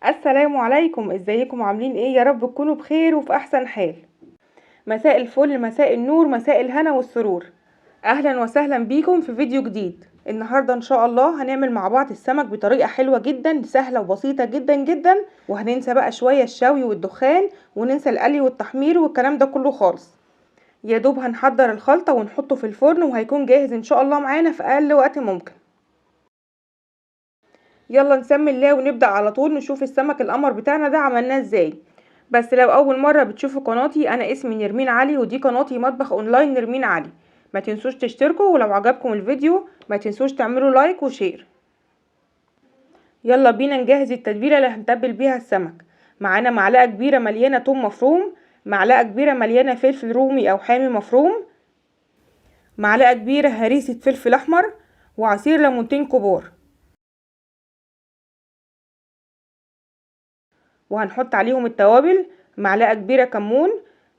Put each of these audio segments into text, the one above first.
السلام عليكم، ازيكم عاملين ايه؟ يا رب تكونوا بخير وفي احسن حال. مساء الفل، مساء النور، مساء الهنا والسرور. اهلا وسهلا بيكم في فيديو جديد. النهاردة ان شاء الله هنعمل مع بعض السمك بطريقة حلوة جدا، سهلة وبسيطة جدا جدا، وهننسى بقى شوية الشوي والدخان، وننسى القلي والتحمير والكلام ده كله خالص. يا دوب هنحضر الخلطة ونحطه في الفرن وهيكون جاهز ان شاء الله معانا في اقل وقت ممكن. يلا نسمي الله ونبدأ على طول نشوف السمك القمر بتاعنا ده عملناه ازاي. بس لو اول مرة بتشوفوا قناتي، انا اسمي نرمين علي ودي قناتي مطبخ اونلاين نرمين علي. ما تنسوش تشتركوا، ولو عجبكم الفيديو ما تنسوش تعملوا لايك وشير. يلا بينا نجهز التتبيلة اللي هنتبل بيها السمك. معانا معلقة كبيرة مليانة توم مفروم، معلقة كبيرة مليانة فلفل رومي او حامي مفروم، معلقة كبيرة هريسة فلفل احمر، وعصير ليمونتين كبار. وهنحط عليهم التوابل: معلقة كبيرة كمون،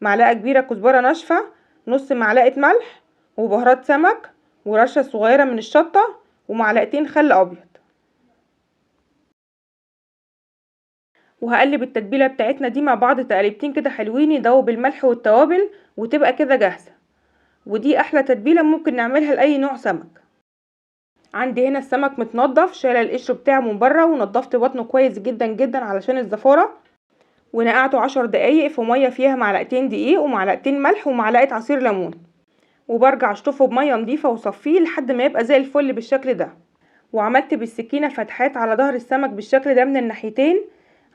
معلقة كبيرة كزبرة ناشفة، نص معلقة ملح، وبهارات سمك، ورشة صغيرة من الشطة، ومعلقتين خل ابيض. وهقلب التتبيلة بتاعتنا دي مع بعض تقليبتين كده حلوين يدوب الملح والتوابل وتبقى كده جاهزة. ودي احلى تتبيلة ممكن نعملها لاي نوع سمك. عندي هنا السمك متنضف، شايله القشر بتاعه من بره، ونضفت بطنه كويس جدا جدا علشان الزفارة، ونقعته 10 دقايق في ميه فيها معلقتين دقيق ومعلقتين ملح ومعلقه عصير ليمون. وبرجع اشطفه بميه نضيفه واصفيه لحد ما يبقى زي الفل بالشكل ده. وعملت بالسكينه فتحات على ظهر السمك بالشكل ده من الناحيتين،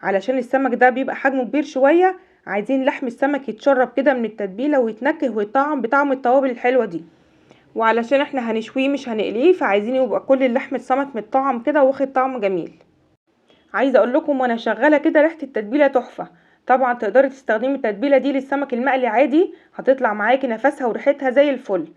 علشان السمك ده بيبقى حجمه كبير شويه، عايزين لحم السمك يتشرب كده من التتبيله ويتنكه ويطعم بطعم التوابل الحلوه دي. وعلشان احنا هنشويه مش هنقليه، فعايزين يبقى كل اللحم السمك متطعم كده واخد طعم جميل. عايزه اقول لكم وانا شغاله كده ريحه التتبيله تحفه. طبعا تقدري تستخدمي التتبيله دي للسمك المقلي عادي، هتطلع معاكي نفسها وريحتها زي الفل.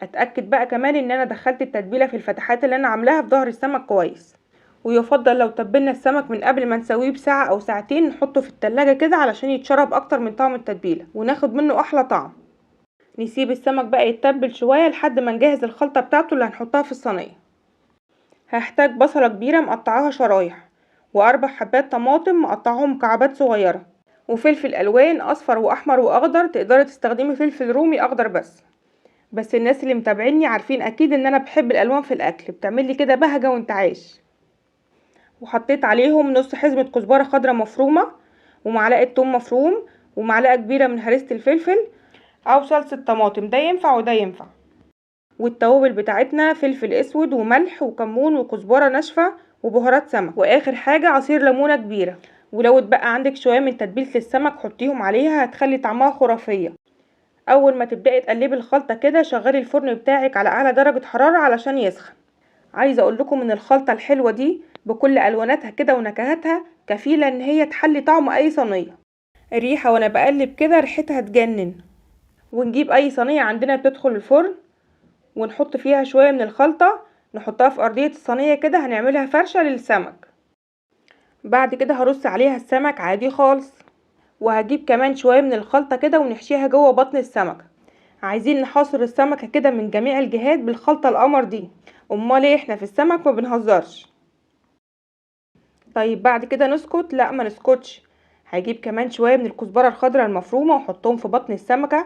اتاكد بقى كمان ان انا دخلت التتبيله في الفتحات اللي انا عاملاها في ظهر السمك كويس. ويفضل لو تبلنا السمك من قبل ما نسويه بساعه او ساعتين نحطه في التلاجة كده علشان يتشرب اكتر من طعم التتبيله وناخد منه احلى طعم. نسيب السمك بقى يتبل شويه لحد ما نجهز الخلطه بتاعته اللي هنحطها في الصينيه. هحتاج بصلة كبيرة مقطعاها شرايح، واربع حبات طماطم مقطعهم مكعبات صغيرة، وفلفل الوان اصفر واحمر واخضر. تقدري تستخدمي فلفل رومي اخضر بس الناس اللي متابعيني عارفين اكيد ان انا بحب الالوان في الاكل، بتعملي كده بهجة وانتعاش. وحطيت عليهم نص حزمة كزبرة خضراء مفرومة، ومعلقة توم مفروم، ومعلقة كبيرة من هريسة الفلفل او صلصة طماطم، ده ينفع وده ينفع. والتوابل بتاعتنا فلفل اسود وملح وكمون وكزبره ناشفه وبهارات سمك، واخر حاجه عصير ليمونه كبيره. ولو اتبقى عندك شويه من تتبيله السمك حطيهم عليها، هتخلي طعمها خرافيه. اول ما تبداي تقلبي الخلطه كده شغلي الفرن بتاعك على اعلى درجه حراره علشان يسخن. عايزه اقول لكم ان الخلطه الحلوه دي بكل الواناتها كده ونكهاتها كفيله ان هي تحلي طعم اي صينيه. الريحه وانا بقلب كده ريحتها تجنن. ونجيب اي صينيه عندنا بتدخل الفرن ونحط فيها شوية من الخلطة، نحطها في أرضية الصينية كده، هنعملها فرشة للسمك. بعد كده هرص عليها السمك عادي خالص، وهجيب كمان شوية من الخلطة كده ونحشيها جوه بطن السمكة. عايزين نحاصر السمكة كده من جميع الجهات بالخلطة القمر دي، امال ايه، احنا في السمك ما بنهزرش. طيب بعد كده نسكت؟ لا ما نسكتش. هجيب كمان شوية من الكزبرة الخضراء المفرومة واحطهم في بطن السمكة.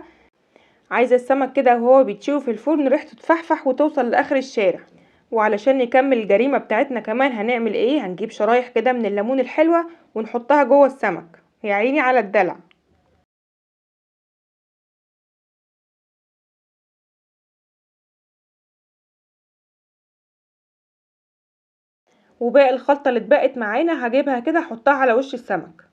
عايزة السمك كده وهو بيتشوي في الفرن ريحته تفحفح وتوصل لاخر الشارع. وعلشان نكمل الجريمة بتاعتنا كمان هنعمل ايه، هنجيب شرايح كده من الليمون الحلوة ونحطها جوه السمك. يا عيني على الدلع. وباقي الخلطة اللي اتبقت معانا هجيبها كده احطها على وش السمك.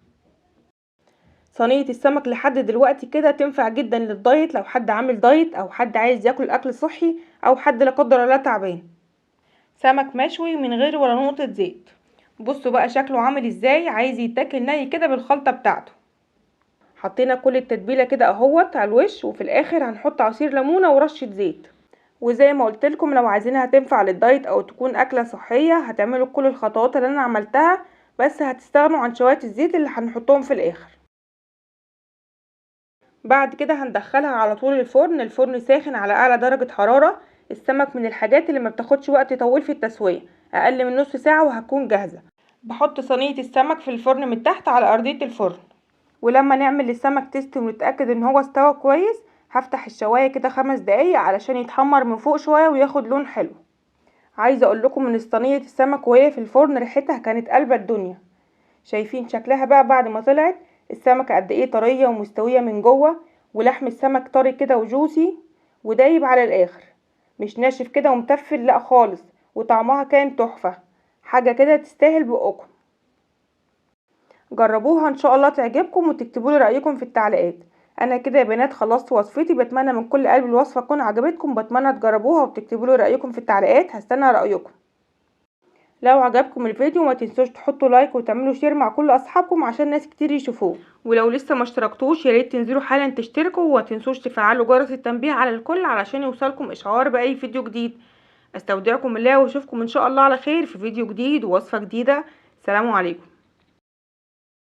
صينية السمك لحد دلوقتي كده تنفع جدا للدايت، لو حد عامل دايت او حد عايز ياكل اكل صحي، او حد لا قدر الله تعبان. سمك مشوي من غير ولا نقطة زيت. بصوا بقى شكله عامل ازاي، عايز يتاكل ني كده بالخلطة بتاعته. حطينا كل التتبيله كده اهوت على الوش، وفي الاخر هنحط عصير ليمونه ورشه زيت. وزي ما قلت لكم لو عايزينها تنفع للدايت او تكون اكله صحيه هتعملوا كل الخطوات اللي انا عملتها، بس هتستغنوا عن شويه الزيت اللي هنحطهم في الاخر. بعد كده هندخلها على طول الفرن ساخن على اعلى درجه حراره. السمك من الحاجات اللي ما بتاخدش وقت طويل في التسويه، اقل من نص ساعه وهتكون جاهزه. بحط صينية السمك في الفرن من تحت على ارضية الفرن، ولما نعمل السمك تيست ونتأكد ان هو استوى كويس هفتح الشواية كده 5 دقايق علشان يتحمر من فوق شوية وياخد لون حلو. عايزة اقول لكم ان صينية السمك وهي في الفرن ريحتها كانت قلبة الدنيا. شايفين شكلها بقى بعد ما طلعت السمكة قد ايه طرية ومستوية من جوه، ولحم السمك طري كده وجوسي ودايب على الاخر، مش ناشف كده ومتفل لا خالص، وطعمها كان تحفة، حاجة كده تستاهل بقكم. جربوها ان شاء الله تعجبكم وتكتبوا لي رايكم في التعليقات. انا كده يا بنات خلصت وصفتي، بتمنى من كل قلب الوصفه تكون عجبتكم، بتمنى تجربوها وتكتبوا لي رايكم في التعليقات، هستنى رايكم. لو عجبكم الفيديو ما تنسوش تحطوا لايك وتعملوا شير مع كل اصحابكم عشان ناس كتير يشوفوه، ولو لسه ما اشتركتوش يا ريت تنزلوا حالا تشتركوا، وما تنسوش تفعلوا جرس التنبيه على الكل علشان يوصلكم اشعار باي فيديو جديد. استودعكم الله واشوفكم ان شاء الله على خير في فيديو جديد ووصفه جديده. سلام عليكم.